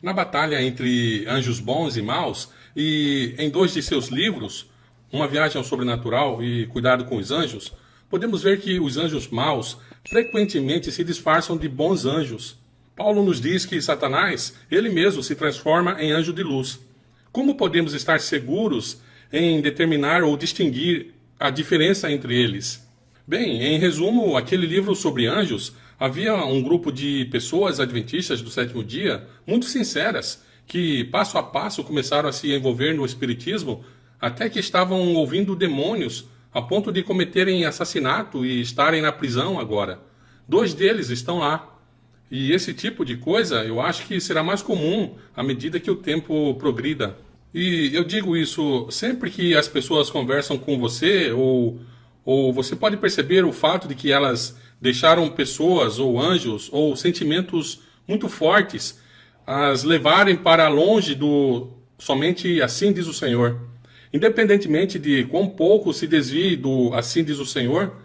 Na batalha entre anjos bons e maus, e em dois de seus livros, Uma Viagem ao Sobrenatural e Cuidado com os Anjos, podemos ver que os anjos maus frequentemente se disfarçam de bons anjos. Paulo nos diz que Satanás, ele mesmo, se transforma em anjo de luz. Como podemos estar seguros em determinar ou distinguir a diferença entre eles? Bem, em resumo, aquele livro sobre anjos, havia um grupo de pessoas adventistas do sétimo dia, muito sinceras, que passo a passo começaram a se envolver no espiritismo, até que estavam ouvindo demônios, a ponto de cometerem assassinato e estarem na prisão agora. 2 deles estão lá. E esse tipo de coisa eu acho que será mais comum à medida que o tempo progrida. E eu digo isso sempre que as pessoas conversam com você, ou você pode perceber o fato de que elas deixaram pessoas, ou anjos, ou sentimentos muito fortes, as levarem para longe do somente assim diz o Senhor. Independentemente de quão pouco se desvie do assim diz o Senhor,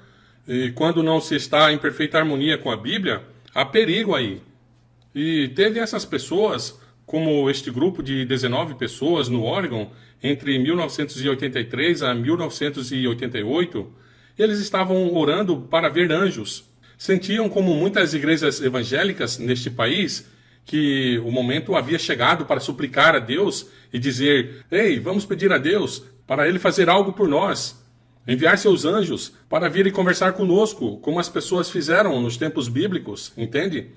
e quando não se está em perfeita harmonia com a Bíblia, há perigo aí. E teve essas pessoas, como este grupo de 19 pessoas no Oregon, entre 1983 a 1988, eles estavam orando para ver anjos. Sentiam, como muitas igrejas evangélicas neste país, que o momento havia chegado para suplicar a Deus e dizer: ei, vamos pedir a Deus para Ele fazer algo por nós, enviar seus anjos para virem conversar conosco, como as pessoas fizeram nos tempos bíblicos, entende?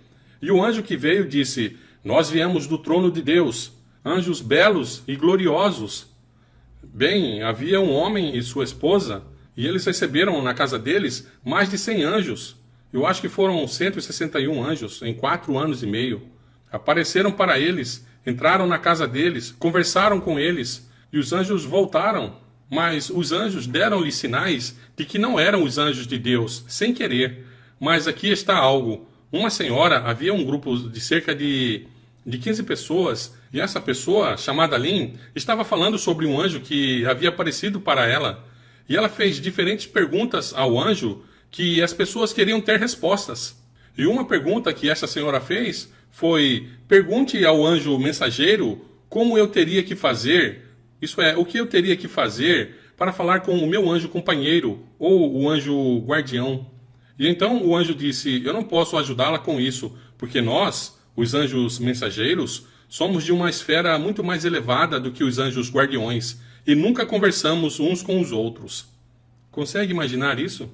E o anjo que veio disse: nós viemos do trono de Deus, anjos belos e gloriosos. Bem, havia um homem e sua esposa, e eles receberam na casa deles mais de 100 anjos. Eu acho que foram 161 anjos em 4 anos e meio. Apareceram para eles, entraram na casa deles, conversaram com eles, e os anjos voltaram. Mas os anjos deram-lhe sinais de que não eram os anjos de Deus, sem querer. Mas aqui está algo. Uma senhora, havia um grupo de cerca de 15 pessoas, e essa pessoa, chamada Lynn, estava falando sobre um anjo que havia aparecido para ela. E ela fez diferentes perguntas ao anjo que as pessoas queriam ter respostas. E uma pergunta que essa senhora fez foi: pergunte ao anjo mensageiro como eu teria que fazer, isso é, o que eu teria que fazer para falar com o meu anjo companheiro ou o anjo guardião. E então o anjo disse: eu não posso ajudá-la com isso, porque nós, os anjos mensageiros, somos de uma esfera muito mais elevada do que os anjos guardiões e nunca conversamos uns com os outros. Consegue imaginar isso?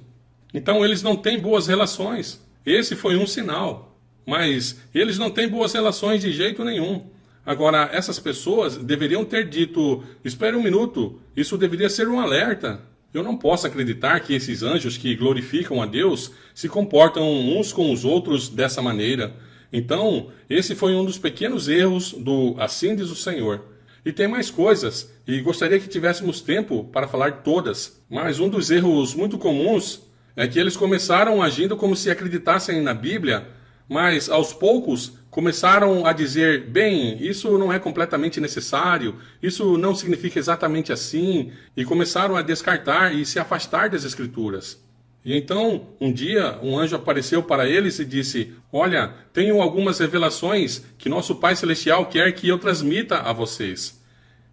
Então eles não têm boas relações. Esse foi um sinal. Mas eles não têm boas relações de jeito nenhum. Agora, essas pessoas deveriam ter dito: espere um minuto, isso deveria ser um alerta. Eu não posso acreditar que esses anjos que glorificam a Deus se comportam uns com os outros dessa maneira. Então, esse foi um dos pequenos erros do Assim diz o Senhor. E tem mais coisas, e gostaria que tivéssemos tempo para falar todas. Mas um dos erros muito comuns é que eles começaram agindo como se acreditassem na Bíblia, mas aos poucos começaram a dizer: bem, isso não é completamente necessário, isso não significa exatamente assim, e começaram a descartar e se afastar das Escrituras. E então, um dia, um anjo apareceu para eles e disse: olha, tenho algumas revelações que nosso Pai Celestial quer que eu transmita a vocês.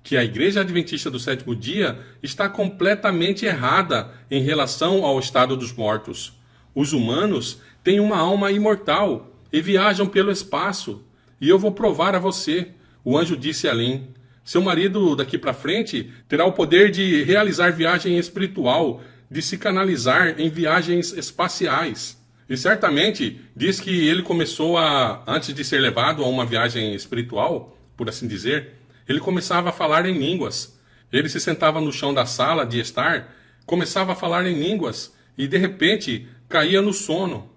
Que a Igreja Adventista do Sétimo Dia está completamente errada em relação ao estado dos mortos. Os humanos têm uma alma imortal e viajam pelo espaço. E eu vou provar a você, o anjo disse a Lynn. Seu marido, daqui para frente, terá o poder de realizar viagem espiritual, de se canalizar em viagens espaciais. E certamente diz que ele começou antes de ser levado a uma viagem espiritual, por assim dizer, ele começava a falar em línguas. Ele se sentava no chão da sala de estar, começava a falar em línguas e de repente caía no sono.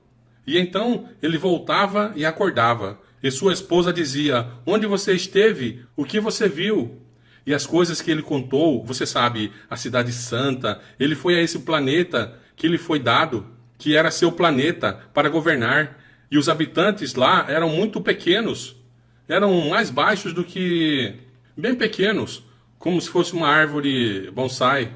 E então ele voltava e acordava. E sua esposa dizia: onde você esteve? O que você viu? E as coisas que ele contou, você sabe, a cidade santa, ele foi a esse planeta que lhe foi dado, que era seu planeta para governar. E os habitantes lá eram muito pequenos, eram mais baixos do que... bem pequenos, como se fosse uma árvore bonsai.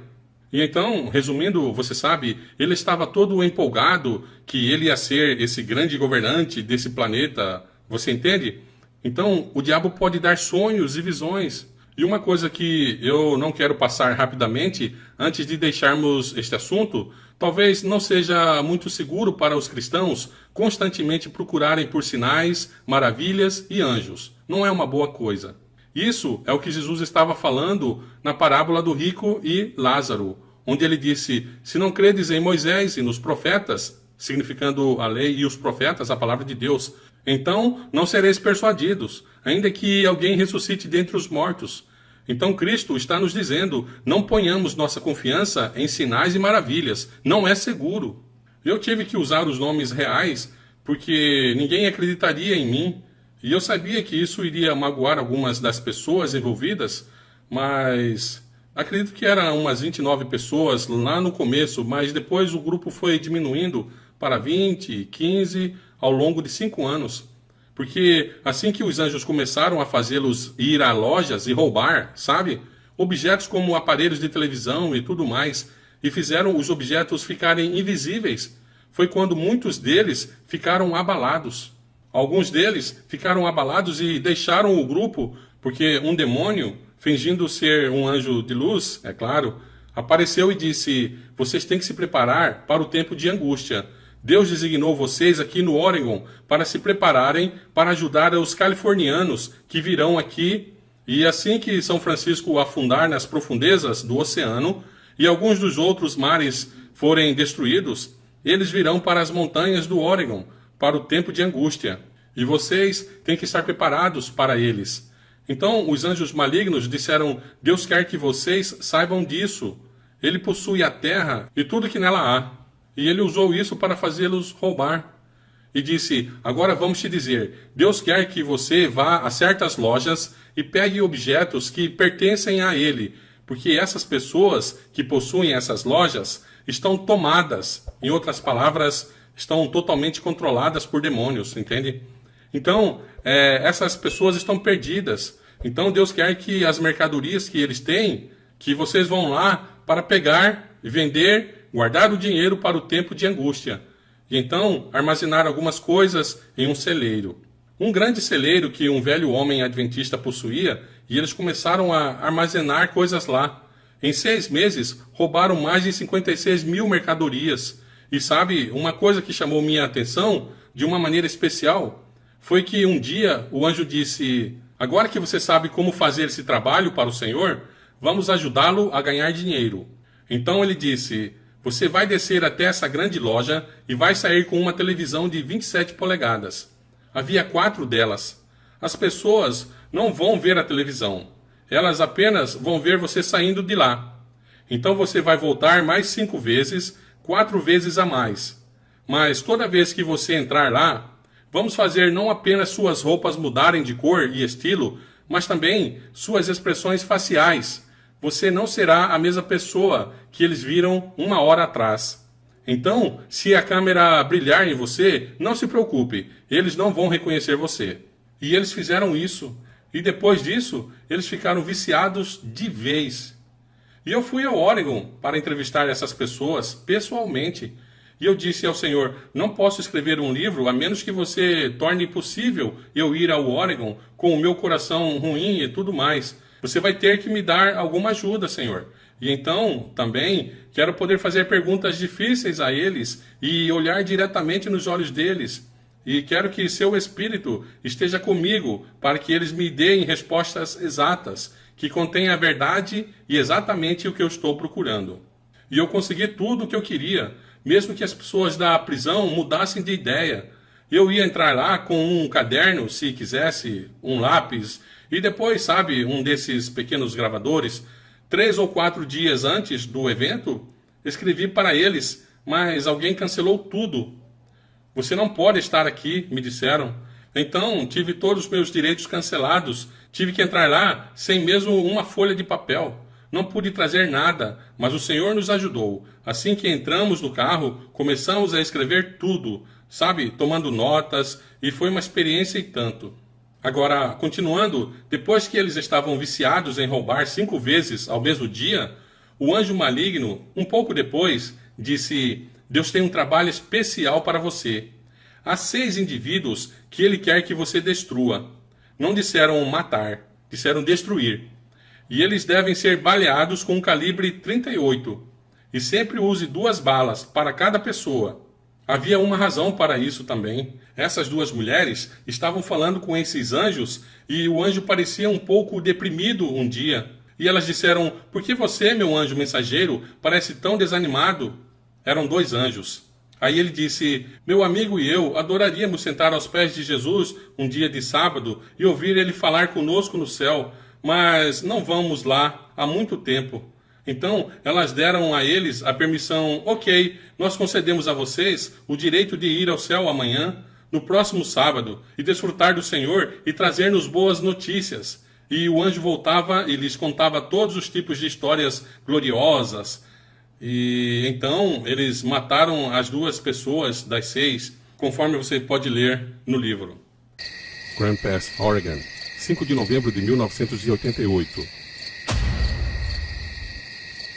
E então, resumindo, você sabe, ele estava todo empolgado que ele ia ser esse grande governante desse planeta, você entende? Então, o diabo pode dar sonhos e visões. E uma coisa que eu não quero passar rapidamente, antes de deixarmos este assunto, talvez não seja muito seguro para os cristãos constantemente procurarem por sinais, maravilhas e anjos. Não é uma boa coisa. Isso é o que Jesus estava falando na parábola do rico e Lázaro, onde ele disse: se não credes em Moisés e nos profetas, significando a lei e os profetas, a palavra de Deus, então não sereis persuadidos, ainda que alguém ressuscite dentre os mortos. Então Cristo está nos dizendo: não ponhamos nossa confiança em sinais e maravilhas, não é seguro. Eu tive que usar os nomes reais, porque ninguém acreditaria em mim, e eu sabia que isso iria magoar algumas das pessoas envolvidas, mas acredito que eram umas 29 pessoas lá no começo, mas depois o grupo foi diminuindo para 20, 15, ao longo de 5 anos. Porque assim que os anjos começaram a fazê-los ir a lojas e roubar, sabe? Objetos como aparelhos de televisão e tudo mais, e fizeram os objetos ficarem invisíveis, foi quando muitos deles ficaram abalados. Alguns deles ficaram abalados e deixaram o grupo, porque um demônio, fingindo ser um anjo de luz, é claro, apareceu e disse: vocês têm que se preparar para o tempo de angústia. Deus designou vocês aqui no Oregon para se prepararem para ajudar os californianos que virão aqui, e assim que São Francisco afundar nas profundezas do oceano e alguns dos outros mares forem destruídos, eles virão para as montanhas do Oregon para o tempo de angústia. E vocês têm que estar preparados para eles. Então os anjos malignos disseram: Deus quer que vocês saibam disso. Ele possui a terra e tudo que nela há. E ele usou isso para fazê-los roubar. E disse: agora vamos te dizer, Deus quer que você vá a certas lojas e pegue objetos que pertencem a ele, porque essas pessoas que possuem essas lojas estão tomadas, em outras palavras, estão totalmente controladas por demônios, entende? Então, essas pessoas estão perdidas. Então Deus quer que as mercadorias que eles têm, que vocês vão lá para pegar e vender, guardar o dinheiro para o tempo de angústia, e então armazenar algumas coisas em um celeiro. Um grande celeiro que um velho homem adventista possuía, e eles começaram a armazenar coisas lá. Em 6 meses, roubaram mais de 56 mil mercadorias. E sabe, uma coisa que chamou minha atenção, de uma maneira especial, foi que um dia o anjo disse: agora que você sabe como fazer esse trabalho para o Senhor, vamos ajudá-lo a ganhar dinheiro. Então ele disse: você vai descer até essa grande loja e vai sair com uma televisão de 27 polegadas. Havia 4 delas. As pessoas não vão ver a televisão. Elas apenas vão ver você saindo de lá. Então você vai voltar mais 5 vezes, 4 vezes a mais. Mas toda vez que você entrar lá, vamos fazer não apenas suas roupas mudarem de cor e estilo, mas também suas expressões faciais. Você não será a mesma pessoa que eles viram 1 hora atrás. Então, se a câmera brilhar em você, não se preocupe, eles não vão reconhecer você. E eles fizeram isso, e depois disso, eles ficaram viciados de vez. E eu fui ao Oregon para entrevistar essas pessoas pessoalmente. E eu disse ao Senhor: não posso escrever um livro a menos que você torne possível eu ir ao Oregon com o meu coração ruim e tudo mais. Você vai ter que me dar alguma ajuda, Senhor. E então, também, quero poder fazer perguntas difíceis a eles e olhar diretamente nos olhos deles. E quero que seu Espírito esteja comigo para que eles me deem respostas exatas, que contêm a verdade e exatamente o que eu estou procurando. E eu consegui tudo o que eu queria, mesmo que as pessoas da prisão mudassem de ideia. Eu ia entrar lá com um caderno, se quisesse, um lápis, e depois, sabe, um desses pequenos gravadores. 3 ou 4 dias antes do evento, escrevi para eles, mas alguém cancelou tudo. Você não pode estar aqui, me disseram. Então, tive todos os meus direitos cancelados. Tive que entrar lá sem mesmo uma folha de papel. Não pude trazer nada, mas o Senhor nos ajudou. Assim que entramos no carro, começamos a escrever tudo, sabe, tomando notas, e foi uma experiência e tanto. Agora, continuando, depois que eles estavam viciados em roubar 5 vezes ao mesmo dia, o anjo maligno, um pouco depois, disse: Deus tem um trabalho especial para você. Há 6 indivíduos que ele quer que você destrua. Não disseram matar, disseram destruir. E eles devem ser baleados com um calibre 38. E sempre use 2 balas para cada pessoa. Havia uma razão para isso também. Essas 2 mulheres estavam falando com esses anjos e o anjo parecia um pouco deprimido um dia. E elas disseram: por que você, meu anjo mensageiro, parece tão desanimado? Eram 2 anjos. Aí ele disse: meu amigo e eu adoraríamos sentar aos pés de Jesus um dia de sábado e ouvir ele falar conosco no céu, mas não vamos lá há muito tempo. Então elas deram a eles a permissão: ok, nós concedemos a vocês o direito de ir ao céu amanhã, no próximo sábado, e desfrutar do Senhor e trazer-nos boas notícias. E o anjo voltava e lhes contava todos os tipos de histórias gloriosas. E então eles mataram as 2 pessoas das 6, conforme você pode ler no livro. Grants Pass, Oregon, 5 de novembro de 1988.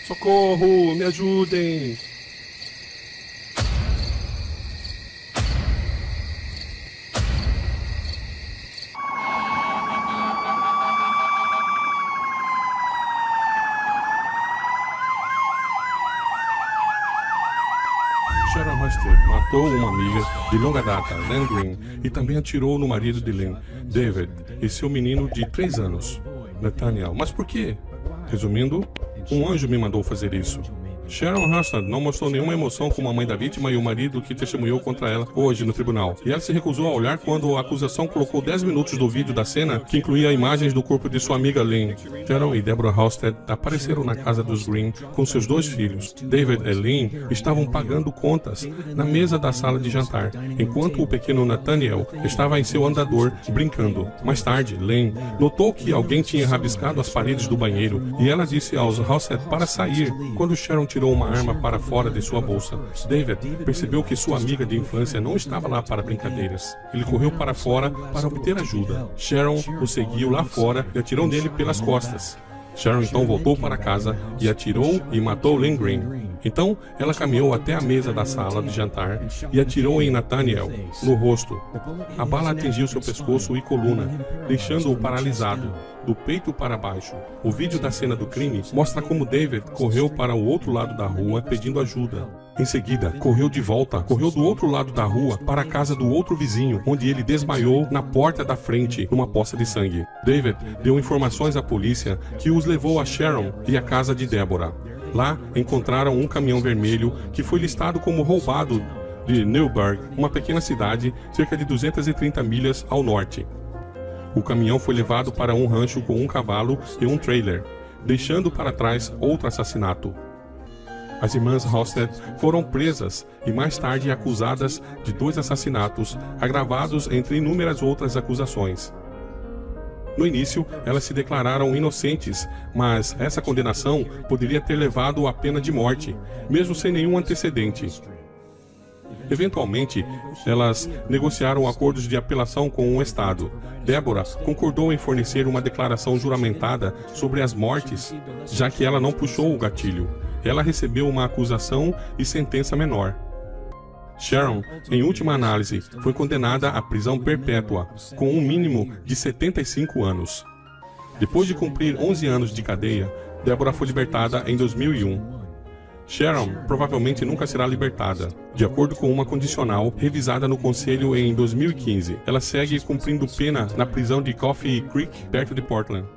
Socorro, me ajudem! Sharon Husted matou uma amiga de longa data, Lynn Green, e também atirou no marido de Lynn, David, e seu menino de 3 anos, Nathaniel. Mas por quê? Resumindo, um anjo me mandou fazer isso. Sharon Husted não mostrou nenhuma emoção como a mãe da vítima e o marido que testemunhou contra ela hoje no tribunal. E ela se recusou a olhar quando a acusação colocou 10 minutos do vídeo da cena que incluía imagens do corpo de sua amiga Lynn. Sharon e Deborah Husted apareceram na casa dos Green com seus 2 filhos. David e Lynn estavam pagando contas na mesa da sala de jantar, enquanto o pequeno Nathaniel estava em seu andador brincando. Mais tarde, Lynn notou que alguém tinha rabiscado as paredes do banheiro e ela disse aos Husted para sair quando Sharon tirou uma arma para fora de sua bolsa. David percebeu que sua amiga de infância não estava lá para brincadeiras. Ele correu para fora para obter ajuda. Sharon o seguiu lá fora e atirou nele pelas costas. Sharon então voltou para casa e atirou e matou Lynn Green. Então, ela caminhou até a mesa da sala de jantar e atirou em Nathaniel, no rosto. A bala atingiu seu pescoço e coluna, deixando-o paralisado, do peito para baixo. O vídeo da cena do crime mostra como David correu para o outro lado da rua pedindo ajuda. Em seguida, correu de volta, correu do outro lado da rua para a casa do outro vizinho, onde ele desmaiou na porta da frente, numa poça de sangue. David deu informações à polícia que os levou a Sharon e à casa de Deborah. Lá, encontraram um caminhão vermelho que foi listado como roubado de Newburgh, uma pequena cidade cerca de 230 milhas ao norte. O caminhão foi levado para um rancho com um cavalo e um trailer, deixando para trás outro assassinato. As irmãs Husted foram presas e mais tarde acusadas de 2 assassinatos, agravados entre inúmeras outras acusações. No início, elas se declararam inocentes, mas essa condenação poderia ter levado à pena de morte, mesmo sem nenhum antecedente. Eventualmente, elas negociaram acordos de apelação com o Estado. Deborah concordou em fornecer uma declaração juramentada sobre as mortes, já que ela não puxou o gatilho. Ela recebeu uma acusação e sentença menor. Sharon, em última análise, foi condenada à prisão perpétua, com um mínimo de 75 anos. Depois de cumprir 11 anos de cadeia, Deborah foi libertada em 2001. Sharon provavelmente nunca será libertada, de acordo com uma condicional revisada no Conselho em 2015. Ela segue cumprindo pena na prisão de Coffee Creek, perto de Portland.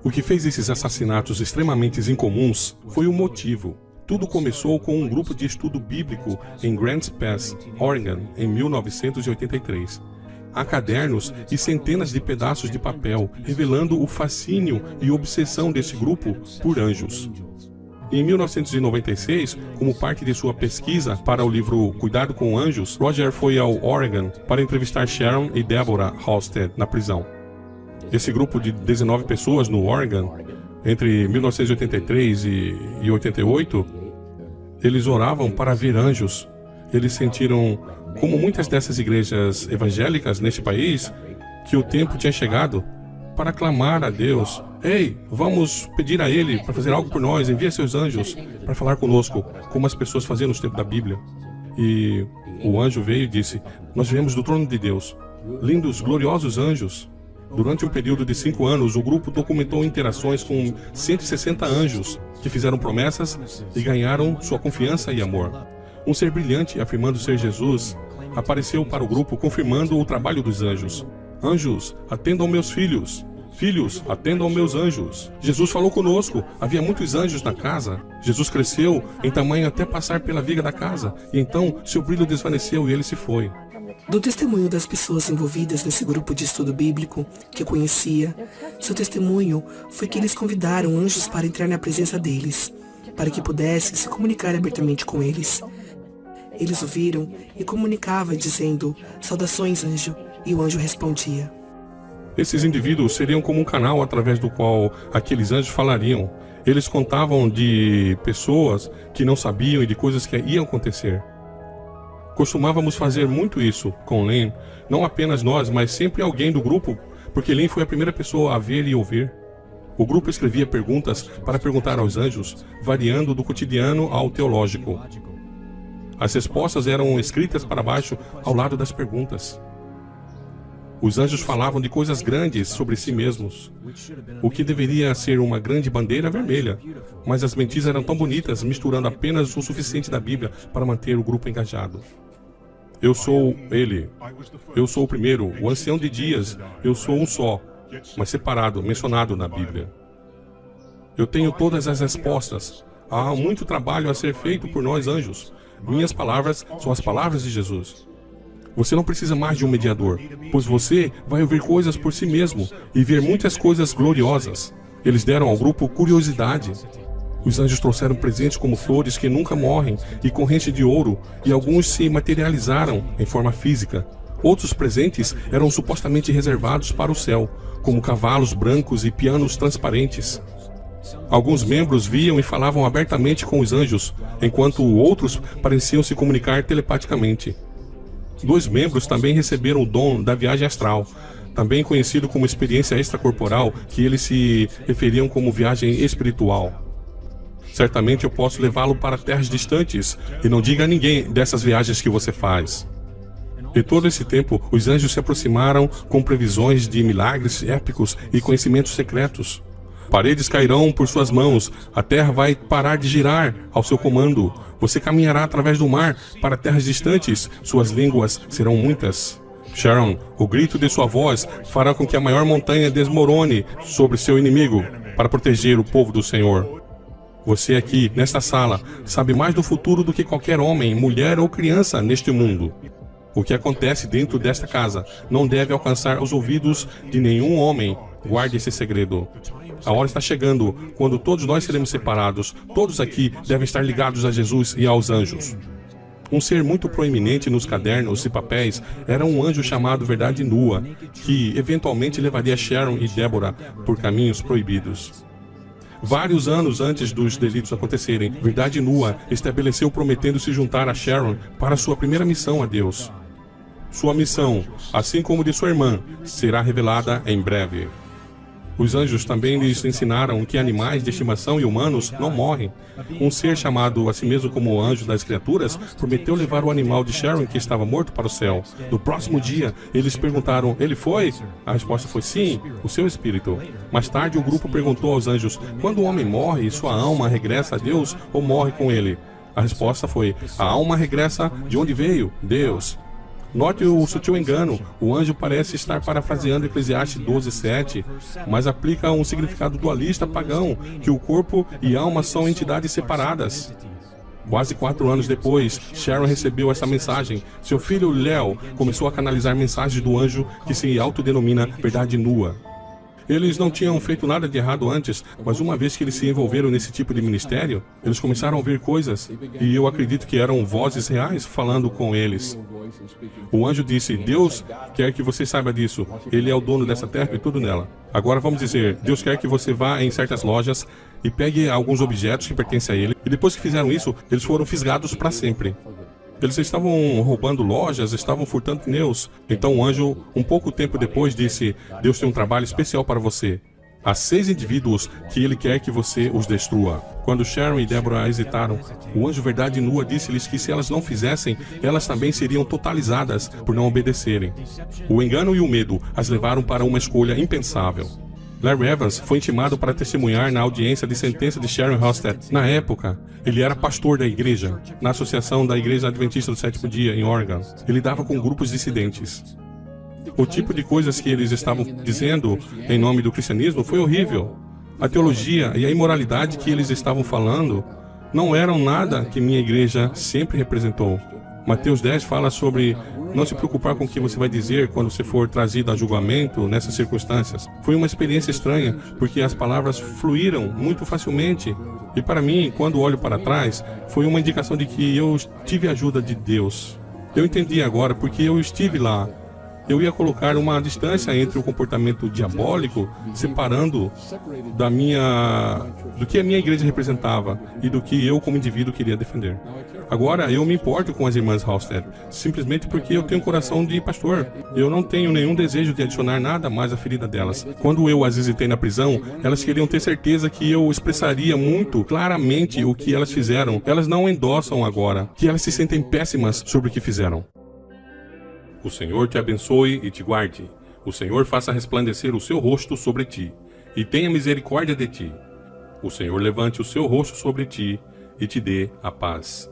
O que fez esses assassinatos extremamente incomuns foi o motivo. Tudo começou com um grupo de estudo bíblico em Grants Pass, Oregon, em 1983. Há cadernos e centenas de pedaços de papel revelando o fascínio e obsessão desse grupo por anjos. Em 1996, como parte de sua pesquisa para o livro Cuidado com Anjos, Roger foi ao Oregon para entrevistar Sharon e Deborah Husted na prisão. Esse grupo de 19 pessoas no Oregon, entre 1983 e 88, eles oravam para ver anjos. Eles sentiram, como muitas dessas igrejas evangélicas neste país, que o tempo tinha chegado para clamar a Deus. Ei, vamos pedir a Ele para fazer algo por nós, envia seus anjos para falar conosco, como as pessoas faziam no tempo da Bíblia. E o anjo veio e disse: nós viemos do trono de Deus, lindos, gloriosos anjos. Durante um período de 5 anos, o grupo documentou interações com 160 anjos que fizeram promessas e ganharam sua confiança e amor. Um ser brilhante, afirmando ser Jesus, apareceu para o grupo confirmando o trabalho dos anjos. Anjos, atendam meus filhos. Filhos, atendam meus anjos. Jesus falou conosco. Havia muitos anjos na casa. Jesus cresceu em tamanho até passar pela viga da casa. E então, seu brilho desvaneceu e ele se foi. Do testemunho das pessoas envolvidas nesse grupo de estudo bíblico que eu conhecia, seu testemunho foi que eles convidaram anjos para entrar na presença deles, para que pudessem se comunicar abertamente com eles. Eles o viram e comunicava dizendo, saudações, anjo, e o anjo respondia. Esses indivíduos seriam como um canal através do qual aqueles anjos falariam. Eles contavam de pessoas que não sabiam e de coisas que iam acontecer. Costumávamos fazer muito isso com Len, não apenas nós, mas sempre alguém do grupo, porque Len foi a primeira pessoa a ver e ouvir. O grupo escrevia perguntas para perguntar aos anjos, variando do cotidiano ao teológico. As respostas eram escritas para baixo, ao lado das perguntas. Os anjos falavam de coisas grandes sobre si mesmos, o que deveria ser uma grande bandeira vermelha, mas as mentiras eram tão bonitas, misturando apenas o suficiente da Bíblia para manter o grupo engajado. Eu sou ele. Eu sou o primeiro, o ancião de dias. Eu sou um só, mas separado, mencionado na Bíblia. Eu tenho todas as respostas. Há muito trabalho a ser feito por nós, anjos. Minhas palavras são as palavras de Jesus. Você não precisa mais de um mediador, pois você vai ouvir coisas por si mesmo e ver muitas coisas gloriosas. Eles deram ao grupo curiosidade. Os anjos trouxeram presentes como flores que nunca morrem e correntes de ouro, e alguns se materializaram em forma física. Outros presentes eram supostamente reservados para o céu, como cavalos brancos e pianos transparentes. Alguns membros viam e falavam abertamente com os anjos, enquanto outros pareciam se comunicar telepaticamente. 2 membros também receberam o dom da viagem astral, também conhecido como experiência extracorporal, que eles se referiam como viagem espiritual. Certamente eu posso levá-lo para terras distantes, e não diga a ninguém dessas viagens que você faz. E todo esse tempo, os anjos se aproximaram com previsões de milagres épicos e conhecimentos secretos. Paredes cairão por suas mãos, a terra vai parar de girar ao seu comando. Você caminhará através do mar para terras distantes, suas línguas serão muitas. Sharon, o grito de sua voz fará com que a maior montanha desmorone sobre seu inimigo para proteger o povo do Senhor. Você aqui, nesta sala, sabe mais do futuro do que qualquer homem, mulher ou criança neste mundo. O que acontece dentro desta casa não deve alcançar os ouvidos de nenhum homem. Guarde esse segredo. A hora está chegando, quando todos nós seremos separados. Todos aqui devem estar ligados a Jesus e aos anjos. Um ser muito proeminente nos cadernos e papéis era um anjo chamado Verdade Nua, que eventualmente levaria Sharon e Débora por caminhos proibidos. Vários anos antes dos delitos acontecerem, Verdade Nua estabeleceu prometendo se juntar a Sharon para sua primeira missão a Deus. Sua missão, assim como de sua irmã, será revelada em breve. Os anjos também lhes ensinaram que animais de estimação e humanos não morrem. Um ser chamado a si mesmo como anjo das criaturas prometeu levar o animal de Sharon que estava morto para o céu. No próximo dia, eles perguntaram, ele foi? A resposta foi sim, o seu espírito. Mais tarde, o grupo perguntou aos anjos, quando o homem morre, sua alma regressa a Deus ou morre com ele? A resposta foi, a alma regressa de onde veio? Deus. Note o sutil engano. O anjo parece estar parafraseando Eclesiastes 12:7, mas aplica um significado dualista pagão, que o corpo e alma são entidades separadas. Quase 4 anos depois, Sharon recebeu essa mensagem. Seu filho Léo começou a canalizar mensagens do anjo que se autodenomina Verdade Nua. Eles não tinham feito nada de errado antes, mas uma vez que eles se envolveram nesse tipo de ministério, eles começaram a ouvir coisas, e eu acredito que eram vozes reais falando com eles. O anjo disse, Deus quer que você saiba disso, Ele é o dono dessa terra e tudo nela. Agora vamos dizer, Deus quer que você vá em certas lojas e pegue alguns objetos que pertencem a Ele, e depois que fizeram isso, eles foram fisgados para sempre. Eles estavam roubando lojas, estavam furtando pneus. Então o anjo, um pouco tempo depois, disse, Deus tem um trabalho especial para você. Há 6 indivíduos que ele quer que você os destrua. Quando Sharon e Deborah hesitaram, o anjo verdade nua disse-lhes que se elas não fizessem, elas também seriam totalizadas por não obedecerem. O engano e o medo as levaram para uma escolha impensável. Larry Evans foi intimado para testemunhar na audiência de sentença de Sharon Halstead. Na época, ele era pastor da igreja, na Associação da Igreja Adventista do Sétimo Dia, em Oregon. Ele lidava com grupos dissidentes. O tipo de coisas que eles estavam dizendo em nome do cristianismo foi horrível. A teologia e a imoralidade que eles estavam falando não eram nada que minha igreja sempre representou. Mateus 10 fala sobre não se preocupar com o que você vai dizer quando você for trazido a julgamento nessas circunstâncias. Foi uma experiência estranha, porque as palavras fluíram muito facilmente. E para mim, quando olho para trás, foi uma indicação de que eu tive a ajuda de Deus. Eu entendi agora, porque eu estive lá. Eu ia colocar uma distância entre o comportamento diabólico, separando do que a minha igreja representava e do que eu como indivíduo queria defender. Agora eu me importo com as irmãs Halstead, simplesmente porque eu tenho um coração de pastor. Eu não tenho nenhum desejo de adicionar nada mais à ferida delas. Quando eu as visitei na prisão, elas queriam ter certeza que eu expressaria muito claramente o que elas fizeram. Elas não endossam agora, que elas se sentem péssimas sobre o que fizeram. O Senhor te abençoe e te guarde. O Senhor faça resplandecer o seu rosto sobre ti, e tenha misericórdia de ti. O Senhor levante o seu rosto sobre ti, e te dê a paz.